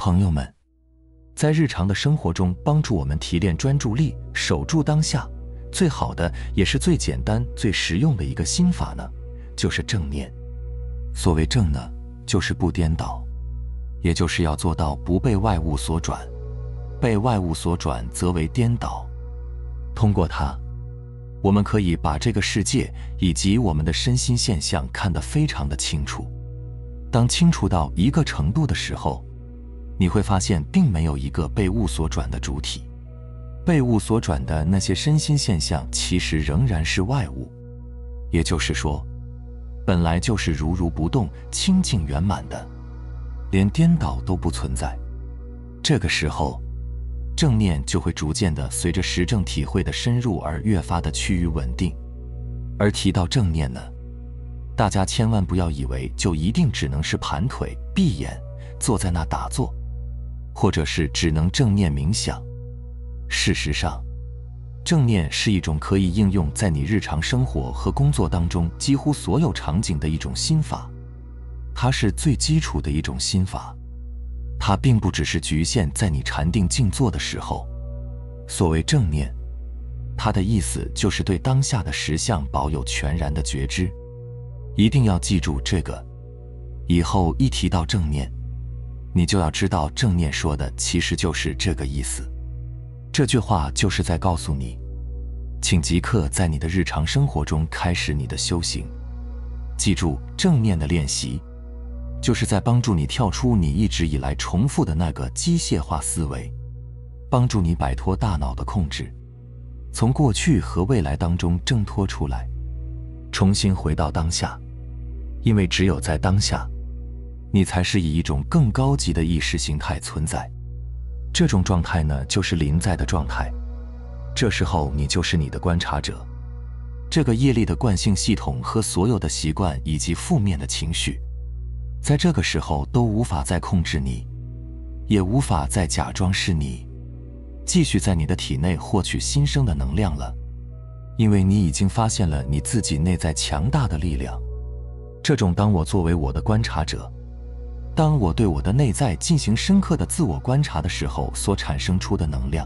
朋友们，在日常的生活中帮助我们提炼专注力，守住当下，最好的也是最简单最实用的一个心法呢，就是正念。所谓正呢，就是不颠倒，也就是要做到不被外物所转，被外物所转则为颠倒。通过它，我们可以把这个世界以及我们的身心现象看得非常的清楚。当清楚到一个程度的时候，你会发现并没有一个被物所转的主体，被物所转的那些身心现象其实仍然是外物，也就是说，本来就是如如不动、清净圆满的，连颠倒都不存在。这个时候，正念就会逐渐的随着实证体会的深入而越发的趋于稳定。而提到正念呢，大家千万不要以为就一定只能是盘腿、闭眼，坐在那打坐，或者是只能正念冥想。事实上，正念是一种可以应用在你日常生活和工作当中几乎所有场景的一种心法，它是最基础的一种心法，它并不只是局限在你禅定静坐的时候。所谓正念，它的意思就是对当下的实相保有全然的觉知。一定要记住这个，以后一提到正念，你就要知道正念说的其实就是这个意思。这句话就是在告诉你，请即刻在你的日常生活中开始你的修行。记住，正念的练习就是在帮助你跳出你一直以来重复的那个机械化思维，帮助你摆脱大脑的控制，从过去和未来当中挣脱出来，重新回到当下。因为只有在当下，你才是以一种更高级的意识形态存在。这种状态呢，就是临在的状态。这时候你就是你的观察者，这个业力的惯性系统和所有的习惯以及负面的情绪，在这个时候都无法再控制你，也无法再假装是你，继续在你的体内获取新生的能量了。因为你已经发现了你自己内在强大的力量。这种当我作为我的观察者，当我对我的内在进行深刻的自我观察的时候所产生出的能量，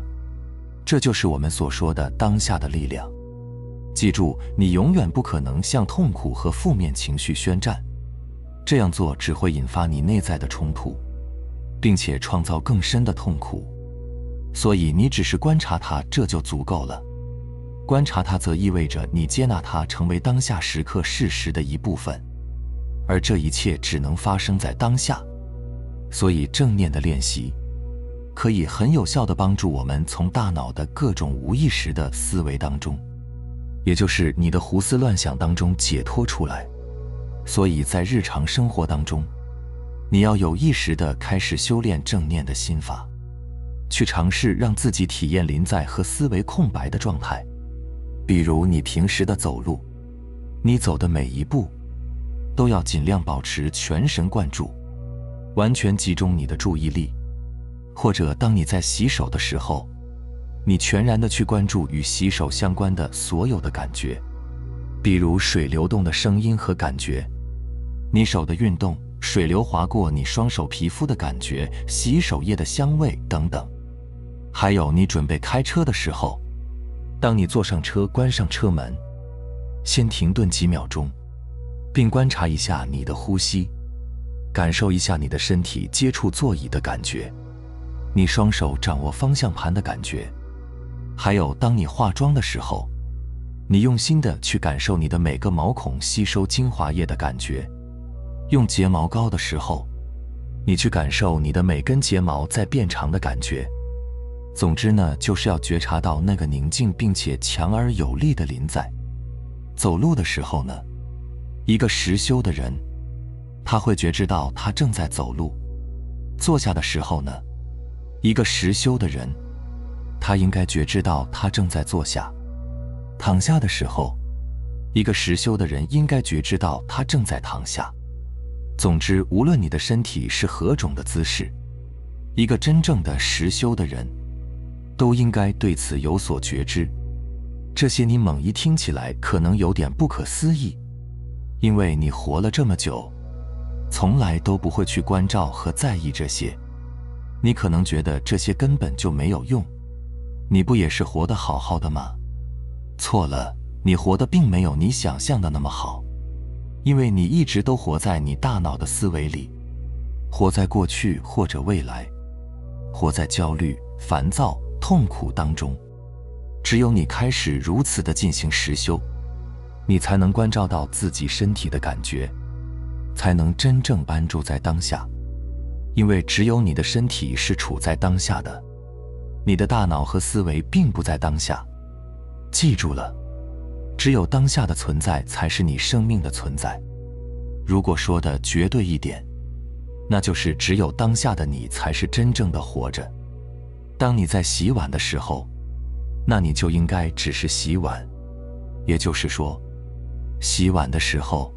这就是我们所说的当下的力量。记住，你永远不可能向痛苦和负面情绪宣战，这样做只会引发你内在的冲突，并且创造更深的痛苦。所以你只是观察它，这就足够了。观察它则意味着你接纳它成为当下时刻事实的一部分，而这一切只能发生在当下。所以正念的练习可以很有效地帮助我们从大脑的各种无意识的思维当中，也就是你的胡思乱想当中解脱出来。所以在日常生活当中，你要有意识地开始修炼正念的心法，去尝试让自己体验临在和思维空白的状态。比如你平时的走路，你走的每一步都要尽量保持全神贯注，完全集中你的注意力。或者当你在洗手的时候，你全然地去关注与洗手相关的所有的感觉，比如水流动的声音和感觉，你手的运动，水流划过你双手皮肤的感觉，洗手液的香味等等。还有你准备开车的时候，当你坐上车关上车门，先停顿几秒钟，并观察一下你的呼吸，感受一下你的身体接触座椅的感觉，你双手掌握方向盘的感觉。还有当你化妆的时候，你用心地去感受你的每个毛孔吸收精华液的感觉。用睫毛膏的时候，你去感受你的每根睫毛在变长的感觉。总之呢，就是要觉察到那个宁静并且强而有力的临在。走路的时候呢，一个实修的人，他会觉知到他正在走路。坐下的时候呢，一个实修的人，他应该觉知到他正在坐下。躺下的时候，一个实修的人应该觉知到他正在躺下。总之，无论你的身体是何种的姿势，一个真正的实修的人都应该对此有所觉知。这些你猛一听起来可能有点不可思议，因为你活了这么久，从来都不会去关照和在意这些。你可能觉得这些根本就没有用，你不也是活得好好的吗？错了，你活得并没有你想象的那么好，因为你一直都活在你大脑的思维里，活在过去或者未来，活在焦虑、烦躁、痛苦当中。只有你开始如此的进行实修，你才能关照到自己身体的感觉，才能真正安住在当下。因为只有你的身体是处在当下的，你的大脑和思维并不在当下。记住了，只有当下的存在才是你生命的存在。如果说的绝对一点，那就是只有当下的你才是真正的活着。当你在洗碗的时候，那你就应该只是洗碗，也就是说，洗碗的时候，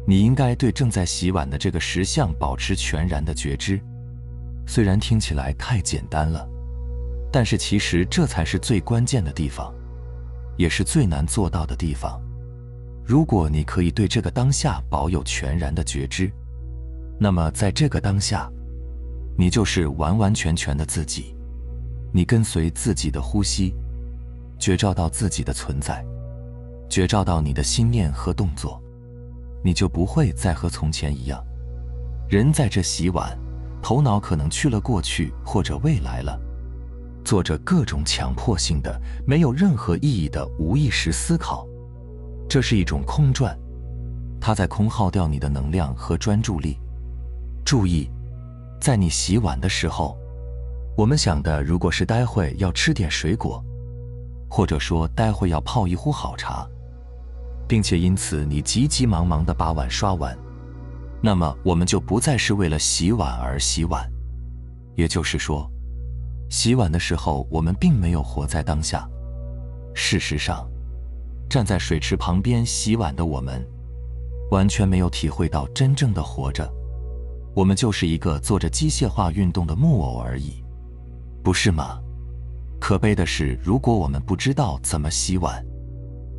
你应该对正在洗碗的这个实相保持全然的觉知。虽然听起来太简单了，但是其实这才是最关键的地方，也是最难做到的地方。如果你可以对这个当下保有全然的觉知，那么在这个当下，你就是完完全全的自己。你跟随自己的呼吸，觉照到自己的存在，觉照到你的心念和动作，你就不会再和从前一样。人在这洗碗，头脑可能去了过去或者未来了，做着各种强迫性的、没有任何意义的无意识思考。这是一种空转，它在空耗掉你的能量和专注力。注意，在你洗碗的时候，我们想的如果是待会要吃点水果，或者说待会要泡一壶好茶，并且因此你急急忙忙地把碗刷完，那么我们就不再是为了洗碗而洗碗。也就是说，洗碗的时候我们并没有活在当下。事实上，站在水池旁边洗碗的我们，完全没有体会到真正的活着，我们就是一个做着机械化运动的木偶而已，不是吗？可悲的是，如果我们不知道怎么洗碗，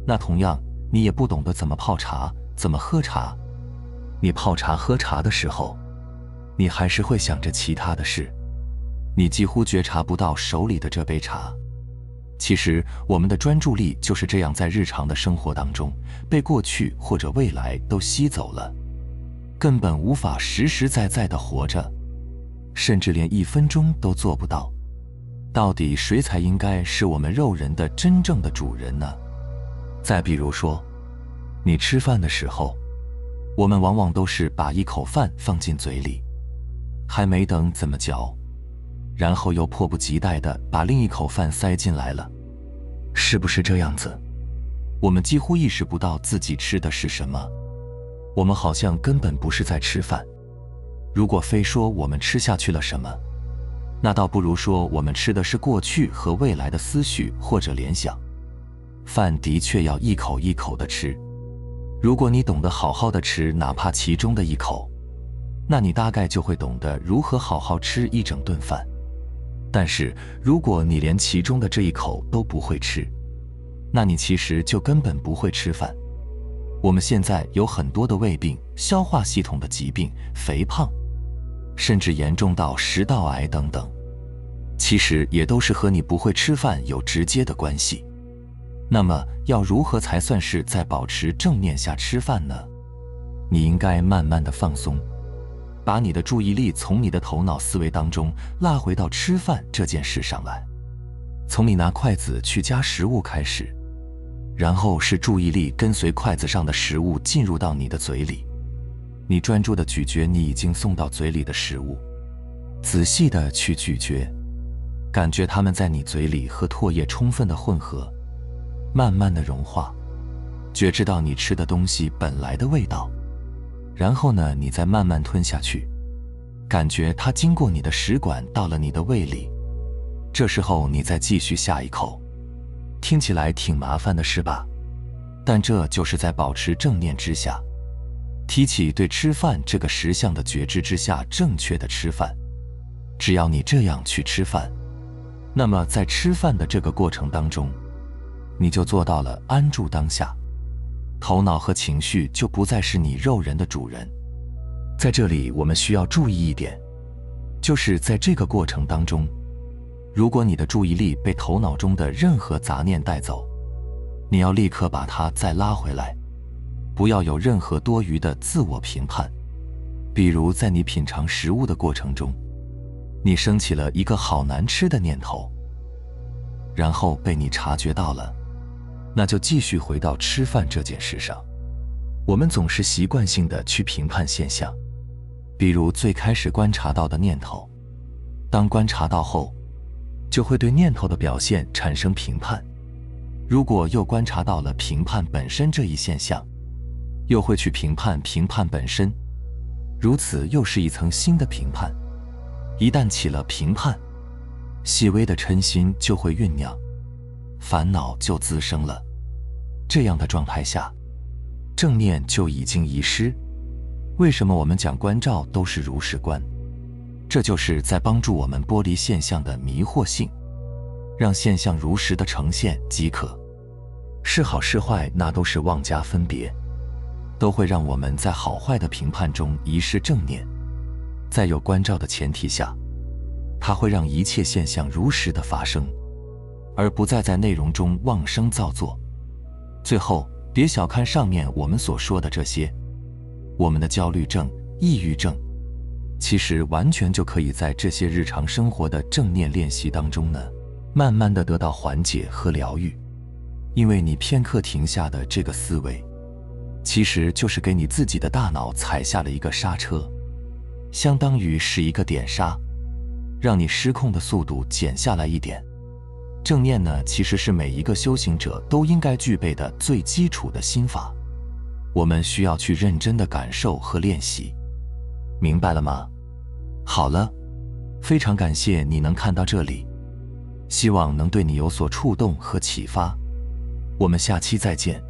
那同样你也不懂得怎么泡茶，怎么喝茶。你泡茶喝茶的时候，你还是会想着其他的事，你几乎觉察不到手里的这杯茶。其实我们的专注力就是这样在日常的生活当中被过去或者未来都吸走了，根本无法实实在在地活着，甚至连1分钟都做不到。到底谁才应该是我们肉人的真正的主人呢？再比如说，你吃饭的时候，我们往往都是把一口饭放进嘴里，还没等怎么嚼，然后又迫不及待地把另一口饭塞进来了，是不是这样子？我们几乎意识不到自己吃的是什么，我们好像根本不是在吃饭。如果非说我们吃下去了什么，那倒不如说我们吃的是过去和未来的思绪或者联想。饭的确要一口一口地吃，如果你懂得好好的吃哪怕其中的一口，那你大概就会懂得如何好好吃一整顿饭。但是如果你连其中的这一口都不会吃，那你其实就根本不会吃饭。我们现在有很多的胃病、消化系统的疾病、肥胖，甚至严重到食道癌等等，其实也都是和你不会吃饭有直接的关系。那么要如何才算是在保持正念下吃饭呢？你应该慢慢的放松，把你的注意力从你的头脑思维当中拉回到吃饭这件事上来，从你拿筷子去夹食物开始，然后是注意力跟随筷子上的食物进入到你的嘴里，你专注地咀嚼你已经送到嘴里的食物，仔细地去咀嚼，感觉它们在你嘴里和唾液充分的混合，慢慢的融化，觉知到你吃的东西本来的味道。然后呢，你再慢慢吞下去，感觉它经过你的食管到了你的胃里。这时候你再继续下一口，听起来挺麻烦的是吧？但这就是在保持正念之下，提起对吃饭这个实相的觉知之下正确的吃饭。只要你这样去吃饭，那么在吃饭的这个过程当中，你就做到了安住当下，头脑和情绪就不再是你肉人的主人。在这里我们需要注意一点，就是在这个过程当中，如果你的注意力被头脑中的任何杂念带走，你要立刻把它再拉回来，不要有任何多余的自我评判。比如在你品尝食物的过程中，你升起了一个好难吃的念头，然后被你察觉到了，那就继续回到吃饭这件事上。我们总是习惯性的去评判现象，比如最开始观察到的念头，当观察到后，就会对念头的表现产生评判。如果又观察到了评判本身这一现象，又会去评判评判本身，如此又是一层新的评判。一旦起了评判，细微的嗔心就会酝酿，烦恼就滋生了。这样的状态下，正念就已经遗失。为什么我们讲观照都是如是观？这就是在帮助我们剥离现象的迷惑性，让现象如实的呈现即可。是好是坏那都是妄加分别，都会让我们在好坏的评判中遗失正念。在有观照的前提下，它会让一切现象如实的发生，而不再在内容中妄生造作。最后，别小看上面我们所说的这些，我们的焦虑症、抑郁症，其实完全就可以在这些日常生活的正念练习当中呢，慢慢的得到缓解和疗愈。因为你片刻停下的这个思维，其实就是给你自己的大脑踩下了一个刹车，相当于是一个点刹，让你失控的速度减下来一点。正念呢，其实是每一个修行者都应该具备的最基础的心法，我们需要去认真的感受和练习，明白了吗？好了，非常感谢你能看到这里，希望能对你有所触动和启发。我们下期再见。